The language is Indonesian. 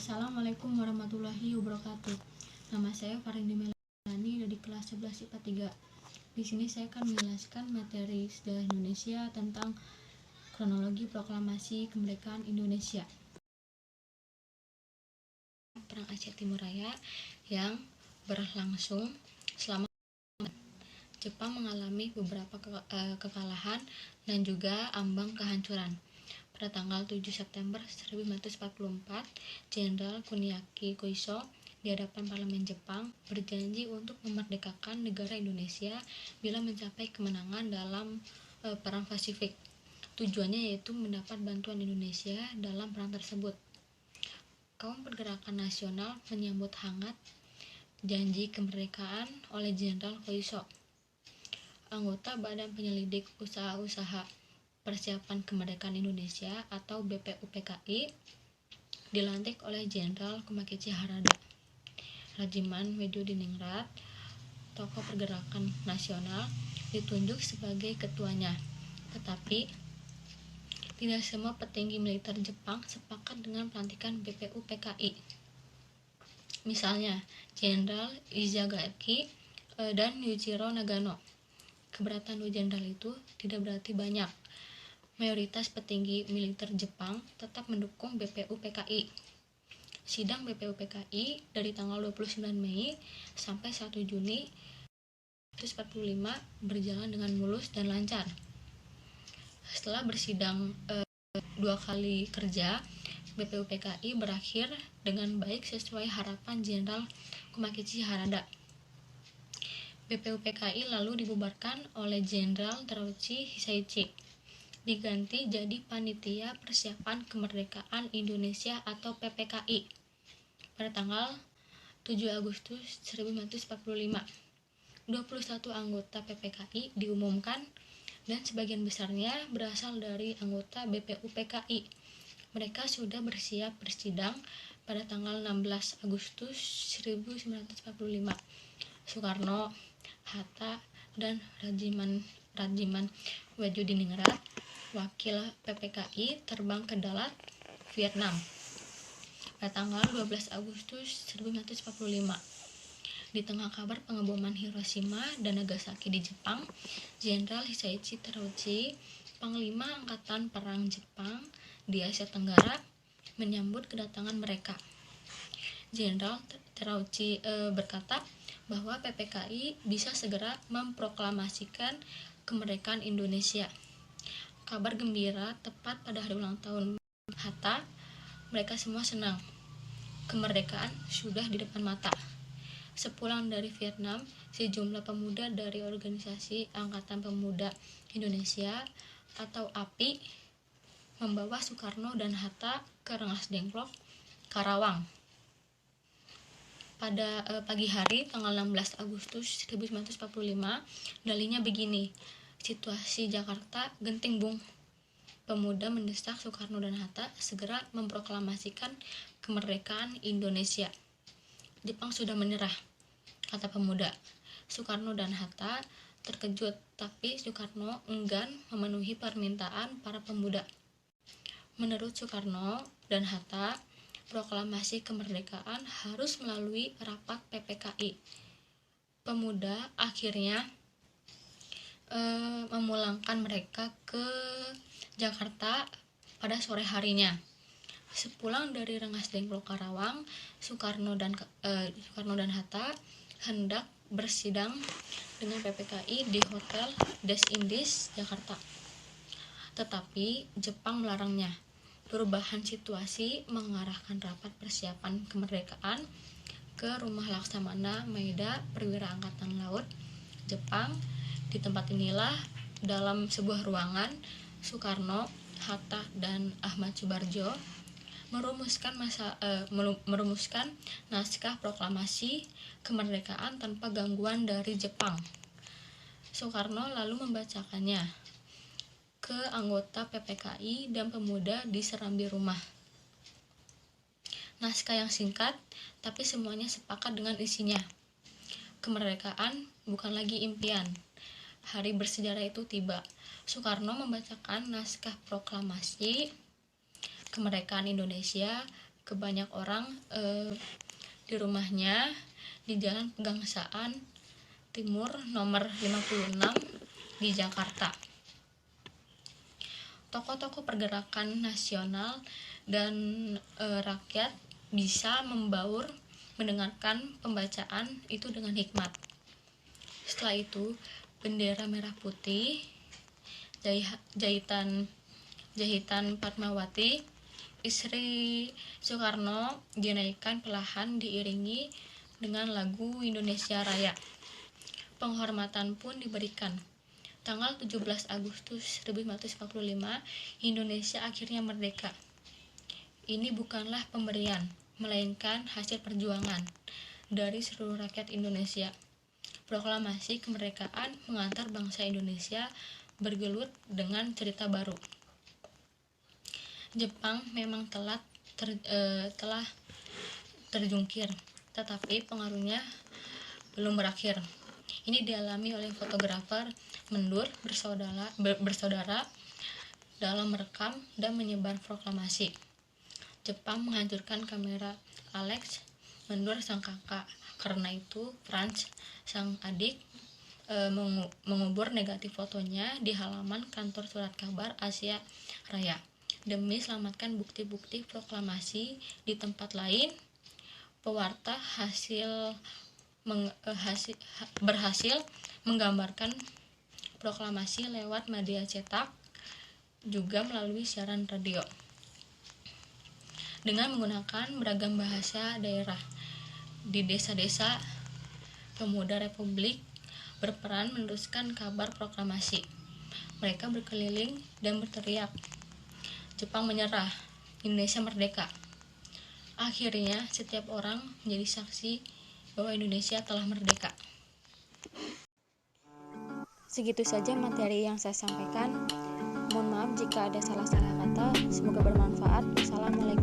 Assalamualaikum warahmatullahi wabarakatuh. Nama saya Farindi Melani dari kelas 11 IPA 3. Di sini saya akan menjelaskan materi sejarah Indonesia tentang kronologi proklamasi kemerdekaan Indonesia. Perang Aceh Timur Raya yang berlangsung selama Jepang mengalami beberapa kekalahan dan juga ambang kehancuran. Pada tanggal 7 September 1944, Jenderal Kuniaki Koiso di hadapan parlemen Jepang berjanji untuk memerdekakan negara Indonesia bila mencapai kemenangan dalam Perang Pasifik. Tujuannya yaitu mendapat bantuan Indonesia dalam perang tersebut. Kaum pergerakan nasional menyambut hangat janji kemerdekaan oleh Jenderal Koiso. Anggota Badan Penyelidik Usaha-Usaha Persiapan Kemerdekaan Indonesia atau BPUPKI dilantik oleh Jenderal Kumakichi Harada. Rajiman Weddiudiningrat, tokoh pergerakan nasional, ditunjuk sebagai ketuanya. Tetapi tidak semua petinggi militer Jepang sepakat dengan pelantikan BPUPKI. Misalnya Jenderal Izagaki dan Yujiro Nagano. Keberatan dua jenderal itu tidak berarti banyak. Mayoritas petinggi militer Jepang tetap mendukung BPUPKI. Sidang BPUPKI dari tanggal 29 Mei sampai 1 Juni 1945 berjalan dengan mulus dan lancar. Setelah bersidang 2 kali kerja, BPUPKI berakhir dengan baik sesuai harapan Jenderal Kumakichi Harada. BPUPKI lalu dibubarkan oleh Jenderal Terauchi Hisaichi, diganti jadi Panitia Persiapan Kemerdekaan Indonesia atau PPKI pada tanggal 7 Agustus 1945. 21 anggota PPKI diumumkan dan sebagian besarnya berasal dari anggota BPUPKI. Mereka sudah bersiap bersidang pada tanggal 16 Agustus 1945. Soekarno, Hatta, dan Rajiman Weddiudiningrat, wakil PPKI, terbang ke Dalat, Vietnam pada tanggal 12 Agustus 1945. Di tengah kabar pengeboman Hiroshima dan Nagasaki di Jepang, Jenderal Hisaichi Terauchi, Panglima Angkatan Perang Jepang di Asia Tenggara, menyambut kedatangan mereka. Jenderal Terauchi berkata bahwa PPKI bisa segera memproklamasikan kemerdekaan Indonesia. Kabar gembira tepat pada hari ulang tahun Hatta, mereka semua senang. Kemerdekaan sudah di depan mata. Sepulang dari Vietnam, sejumlah pemuda dari Organisasi Angkatan Pemuda Indonesia atau API membawa Soekarno dan Hatta ke Rengas Dengklok, Karawang. Pada pagi hari tanggal 16 Agustus 1945, dalinya begini: situasi Jakarta genting bung. Pemuda mendesak Soekarno dan Hatta segera memproklamasikan kemerdekaan Indonesia. Jepang sudah menyerah, kata pemuda. Soekarno dan Hatta terkejut, tapi Soekarno enggan memenuhi permintaan para pemuda. Menurut Soekarno dan Hatta, proklamasi kemerdekaan harus melalui rapat PPKI. Pemuda akhirnya memulangkan mereka ke Jakarta pada sore harinya. Sepulang dari Rengas Dengklok Karawang, Soekarno dan Hatta hendak bersidang dengan PPKI di Hotel Des Indies, Jakarta. Tetapi Jepang melarangnya. Perubahan situasi mengarahkan rapat persiapan kemerdekaan ke Rumah Laksamana Maeda Perwira Angkatan Laut Jepang. Di tempat inilah, dalam sebuah ruangan, Soekarno, Hatta, dan Ahmad Subarjo merumuskan naskah proklamasi kemerdekaan tanpa gangguan dari Jepang. Soekarno lalu membacakannya ke anggota PPKI dan pemuda di serambi rumah. Naskah yang singkat, tapi semuanya sepakat dengan isinya. Kemerdekaan bukan lagi impian. Hari bersejarah itu tiba. Soekarno membacakan naskah proklamasi kemerdekaan Indonesia ke banyak orang di rumahnya di Jalan Pegangsaan Timur nomor 56 di Jakarta. Tokoh-tokoh pergerakan nasional dan rakyat bisa membaur mendengarkan pembacaan itu dengan hikmat. Setelah itu, bendera merah putih, jahitan Fatmawati, istri Soekarno, dinaikkan perlahan diiringi dengan lagu Indonesia Raya. Penghormatan pun diberikan. Tanggal 17 Agustus 1945, Indonesia akhirnya merdeka. Ini bukanlah pemberian, melainkan hasil perjuangan dari seluruh rakyat Indonesia. Proklamasi kemerdekaan mengantar bangsa Indonesia bergelut dengan cerita baru. Jepang memang telah terjungkir, tetapi pengaruhnya belum berakhir. Ini dialami oleh fotografer Mendur bersaudara dalam merekam dan menyebar proklamasi. Jepang menghancurkan kamera Alex, Mendur sang kakak. Karena itu Franz sang adik mengubur negatif fotonya di halaman kantor surat kabar Asia Raya. Demi selamatkan bukti-bukti proklamasi di tempat lain, pewarta berhasil menggambarkan proklamasi lewat media cetak, juga melalui siaran radio. Dengan menggunakan beragam bahasa daerah, di desa-desa, pemuda Republik berperan meneruskan kabar proklamasi. Mereka berkeliling dan berteriak, "Jepang menyerah, Indonesia merdeka." Akhirnya, setiap orang menjadi saksi bahwa Indonesia telah merdeka. Segitu saja materi yang saya sampaikan. Mohon maaf jika ada salah-salah kata. Semoga bermanfaat. Wassalamualaikum.